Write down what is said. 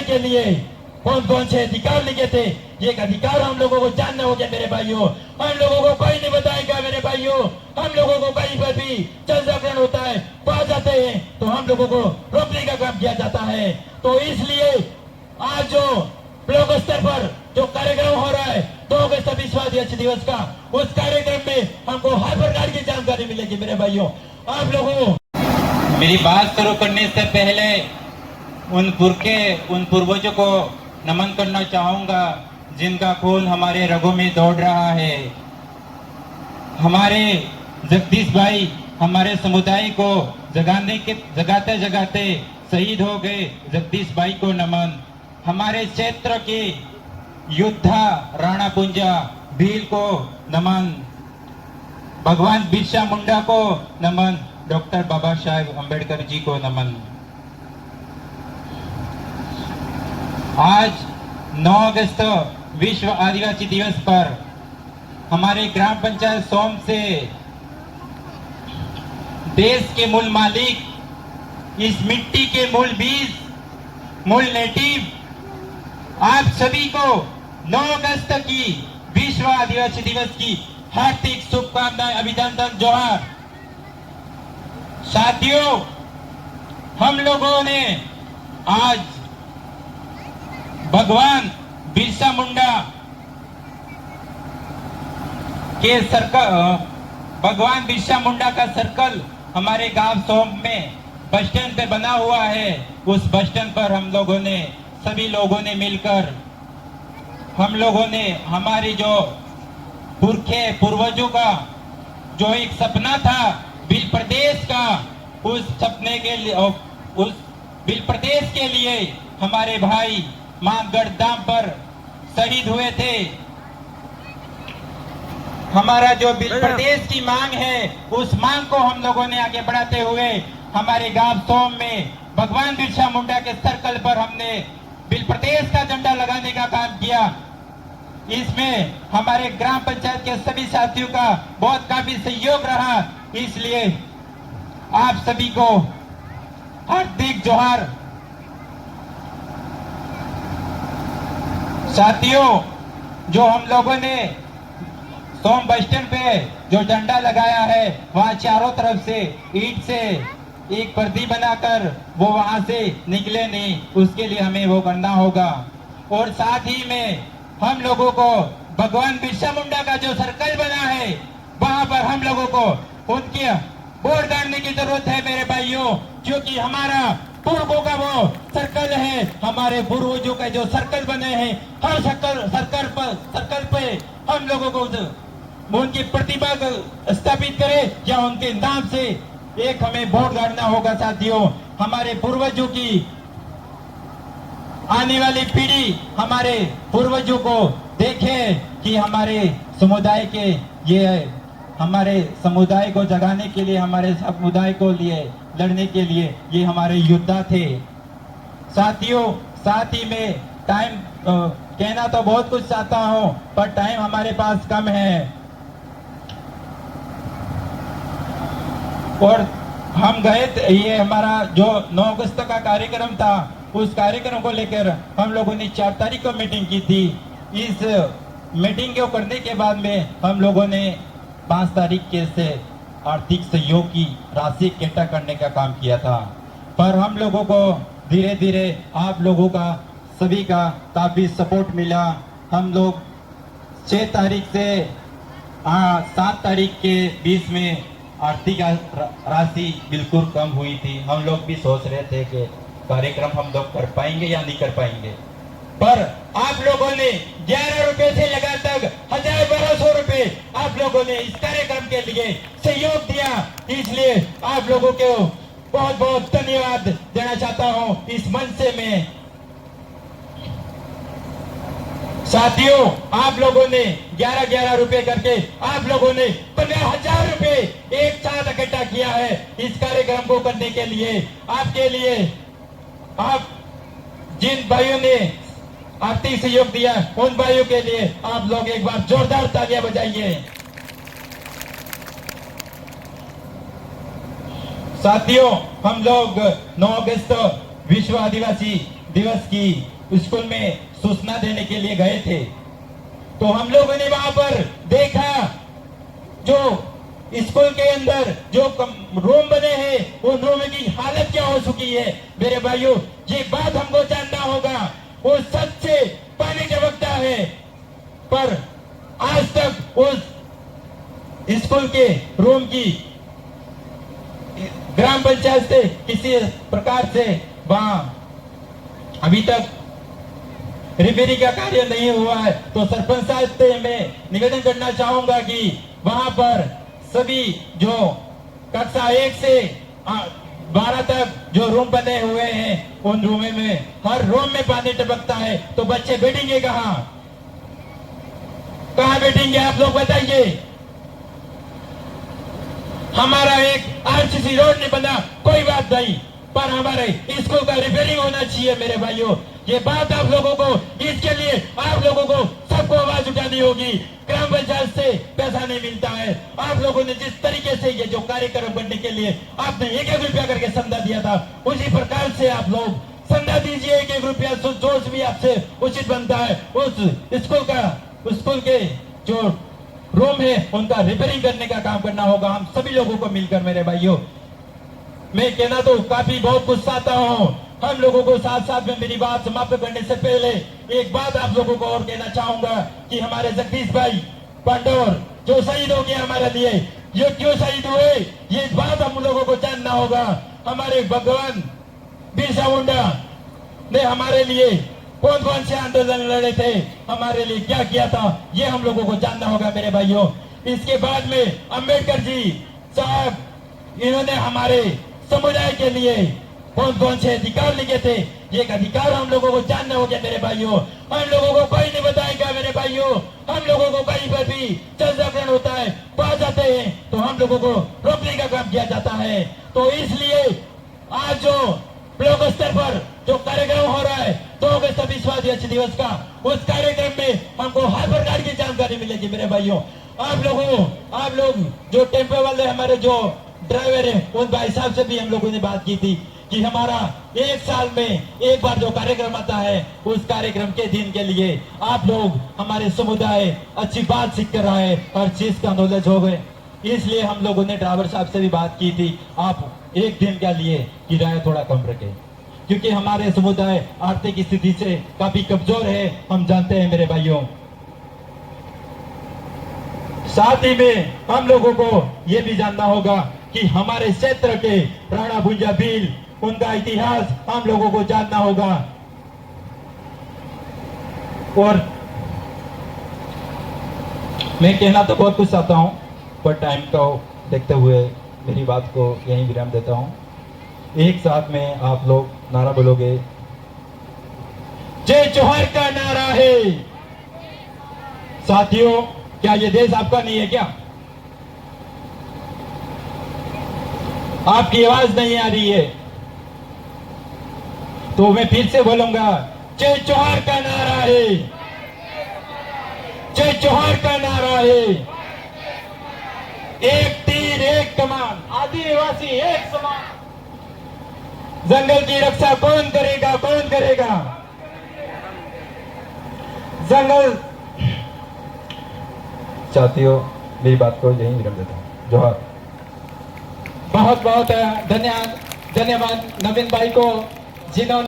के लिए कौन कौन से अधिकार लिखे थे, ये अधिकार हम लोगों को जानना होगा मेरे भाइयों। हम लोगों को कोई नहीं बताएगा मेरे भाइयों। हम लोगों को कहीं पर भी चंद्रग्रहण होता है, पा जाते हैं तो हम लोगों को रोकने का काम किया जाता है। तो इसलिए आज जो ब्लॉक स्तर पर जो कार्यक्रम हो रहा है 2 अगस्त विश्व आदिवासी दिवस का, उस कार्यक्रम में हमको हर प्रकार की जानकारी मिलेगी मेरे भाइयों। आप लोगों मेरी बात शुरू करने से पहले उन पूर्वजों को नमन करना चाहूंगा जिनका खून हमारे रगों में दौड़ रहा है। हमारे जगदीश भाई हमारे समुदाय को जगाते जगाते शहीद हो गए। जगदीश भाई को नमन। हमारे क्षेत्र के योद्धा राणा पुंजा भील को नमन। भगवान बिरसा मुंडा को नमन। डॉक्टर बाबा साहेब अम्बेडकर जी को नमन। आज 9 अगस्त विश्व आदिवासी दिवस पर हमारे ग्राम पंचायत सोम से देश के मूल मालिक, इस मिट्टी के मूल बीज, मूल नेटिव, आप सभी को 9 अगस्त की विश्व आदिवासी दिवस की हार्दिक शुभकामनाएं, अभिनंदन, जोहार। साथियों, हम लोगों ने आज भगवान बिरसा मुंडा के भगवान बिरसा मुंडा का सर्कल हमारे गांव सोम में बस स्टैंड पे बना हुआ है। उस बस स्टैंड पर हम लोगों ने, सभी लोगों ने मिलकर, हम लोगों ने हमारी जो पूर्वजों का जो एक सपना था बिल प्रदेश का, उस सपने के लिए, उस बिल प्रदेश के लिए हमारे भाई मानगढ़ धाम पर शहीद हुए थे। हमारा जो बिल प्रदेश की मांग है, उस मांग को हम लोगों ने आगे बढ़ाते हुए हमारे गांव सोम में भगवान बिरसा मुंडा के सर्कल पर हमने बिल प्रदेश का झंडा लगाने का काम किया। इसमें हमारे ग्राम पंचायत के सभी साथियों का बहुत काफी सहयोग रहा। इसलिए आप सभी को हार्दिक जोहार। साथियों, जो हम लोगों ने सोम बस स्टैंड पे जो झंडा लगाया है, वहां चारों तरफ से ईंट से एक पर्दी बनाकर वो वहां से निकले नहीं, उसके लिए हमें वो करना होगा। और साथ ही में हम लोगों को भगवान बिरसा मुंडा का जो सर्कल बना है, वहां पर हम लोगों को उनके बोर्ड गाड़ने की जरूरत है मेरे भाइयों, क्योंकि हमारा पूर्वों का वो सर्कल है। हमारे पूर्वजों का जो सर्कल बने हैं, हर सर्कल पे हम लोगों को उनकी प्रतिभा स्थापित करें या उनके नाम से एक हमें बोर्ड गाड़ना होगा। साथियों, हमारे पूर्वजों की आने वाली पीढ़ी हमारे पूर्वजों को देखे कि हमारे समुदाय के, ये हमारे समुदाय को जगाने के लिए, हमारे समुदाय को लिए लड़ने के लिए ये हमारे योद्धा थे। साथियों, साथ ही में टाइम कहना तो बहुत कुछ चाहता हूं, पर टाइम हमारे पास कम है। और हम गए, ये हमारा जो 9 अगस्त का कार्यक्रम था, उस कार्यक्रम को लेकर हम लोगों ने 4 तारीख को मीटिंग की थी। इस मीटिंग को करने के बाद में हम लोगों ने 5 तारीख के से आर्थिक सहयोग की राशि इकट्ठा करने का काम किया था। पर हम लोगों को धीरे धीरे आप लोगों का, सभी का काफी सपोर्ट मिला। हम लोग 6 तारीख से 7 तारीख के बीच में आर्थिक राशि बिल्कुल कम हुई थी। हम लोग भी सोच रहे थे कि कार्यक्रम हम लोग कर पाएंगे या नहीं कर पाएंगे, पर आप लोगों ने 11 रुपए से लगातार 1200 रुपए आप लोगों ने इस कार्यक्रम के लिए सहयोग दिया। इसलिए आप लोगों को बहुत बहुत धन्यवाद देना चाहता हूं इस मंच से मैं। साथियों, आप लोगों ने 11-11 रुपए करके आप लोगों ने 15,000 रुपए एक साथ इकट्ठा किया है इस कार्यक्रम को करने के लिए। आपके लिए, आप जिन भाइयों ने आर्थिक सहयोग दिया, उन भाइयों के लिए आप लोग एक बार जोरदार तालियां बजाइए। साथियों, हम लोग 9 अगस्त विश्व आदिवासी दिवस की स्कूल में सूचना देने के लिए गए थे, तो हम लोगों ने वहां पर देखा जो स्कूल के अंदर जो रूम बने हैं उन रूम की हालत क्या हो चुकी है। मेरे भाइयों, ये बात हमको जानना होगा। वो सच से पानी टपकता है, पर आज तक उस स्कूल के रूम की ग्राम पंचायत से किसी प्रकार से वहां अभी तक रिपेयरिंग का कार्य नहीं हुआ है। तो सरपंच साहब से मैं निवेदन करना चाहूंगा कि वहां पर सभी जो कक्षा 1 से 12 तक जो रूम बने हुए हैं उन रूम में हर रूम में पानी टपकता है, तो बच्चे बैठेंगे कहाँ बैठेंगे आप लोग बताइए। हमारा एक आरसीसी रोड नहीं बना, कोई बात नहीं, पर हमारे स्कूल का रिपेयरिंग होना चाहिए। मेरे भाइयों, ये बात आप लोगों को, इसके लिए आप लोगों को सबको आवाज उठानी होगी। ग्राम पंचायत से पैसा नहीं मिलता है। आप लोगों ने जिस तरीके से ये जो कार्यक्रम करने के लिए आपने 1-1 रुपया करके संदा दिया था, उसी प्रकार से आप लोग संदा दीजिए 1-1 रुपया, जो भी आपसे उचित बनता है। उस स्कूल के जो रूम है उनका रिपेयरिंग करने का काम करना होगा हम सभी लोगों को मिलकर। मेरे भाइयों, मैं कहना तो काफी बहुत गुस्साता हूँ। हम लोगों को साथ साथ में मेरी बात समाप्त करने से पहले एक बात आप लोगों को और कहना चाहूंगा कि हमारे जगदीश भाई पांडौर जो शहीद हो गए हमारे लिए, ये क्यों शहीद हुए ये बात हम लोगों को जानना होगा। हमारे भगवान बिरसा मुंडा ने हमारे लिए कौन कौन से आंदोलन लड़े थे, हमारे लिए क्या किया था, ये हम लोगों को जानना होगा मेरे भाइयों। इसके बाद में अम्बेडकर जी साहब, इन्होंने हमारे समुदाय के लिए कौन कौन से अधिकार लिखे थे, ये अधिकार हम लोगों को जानना होगा मेरे भाइयों। हम लोगों को कोई नहीं बताएगा मेरे भाइयों। हम लोगों को कहीं पर भी चर्चाकरण होता है, पा जाते हैं तो हम लोगों को रोकने का काम किया जाता है। तो इसलिए आज जो ब्लॉक स्तर पर जो कार्यक्रम हो रहा है 2 अगस्त विश्व दिवस का, उस कार्यक्रम में हमको हर प्रकार की जानकारी मिलेगी मेरे भाइयों। आप लोग जो टेम्पो वाले हमारे जो ड्राइवर है उन भाई साहब से भी हम लोगों ने बात की थी कि हमारा 1 साल में एक बार जो कार्यक्रम आता है उस कार्यक्रम के दिन के लिए आप लोग हमारे समुदाय अच्छी बात सीख कर आए, हर चीज का नॉलेज हो गए। इसलिए हम लोगों ने ड्राइवर साहब से भी बात की थी, आप एक दिन के लिए किराया थोड़ा कम रखें, क्योंकि हमारे समुदाय आर्थिक स्थिति से काफी कमजोर है, हम जानते हैं मेरे भाइयों। साथ ही में हम लोगों को यह भी जानना होगा कि हमारे क्षेत्र के राणा भुंजा भील, उनका इतिहास हम लोगों को जानना होगा। और मैं कहना तो बहुत कुछ चाहता हूं, पर टाइम को देखते हुए मेरी बात को यहीं विराम देता हूं। एक साथ में आप लोग नारा बोलोगे, जय जोहर का नारा है। साथियों, क्या ये देश आपका नहीं है क्या? आपकी आवाज नहीं आ रही है तो मैं फिर से बोलूंगा, जय जोहर का नारा है, जय जोहर का नारा है। एक तीर एक कमान, आदिवासी एक समान। जंगल की रक्षा कौन करेगा, कौन करेगा? जंगल। साथियों, मेरी बात को यहीं विराम देता हूं। जोहर। बहुत बहुत धन्यवाद नवीन भाई को, जिन्होंने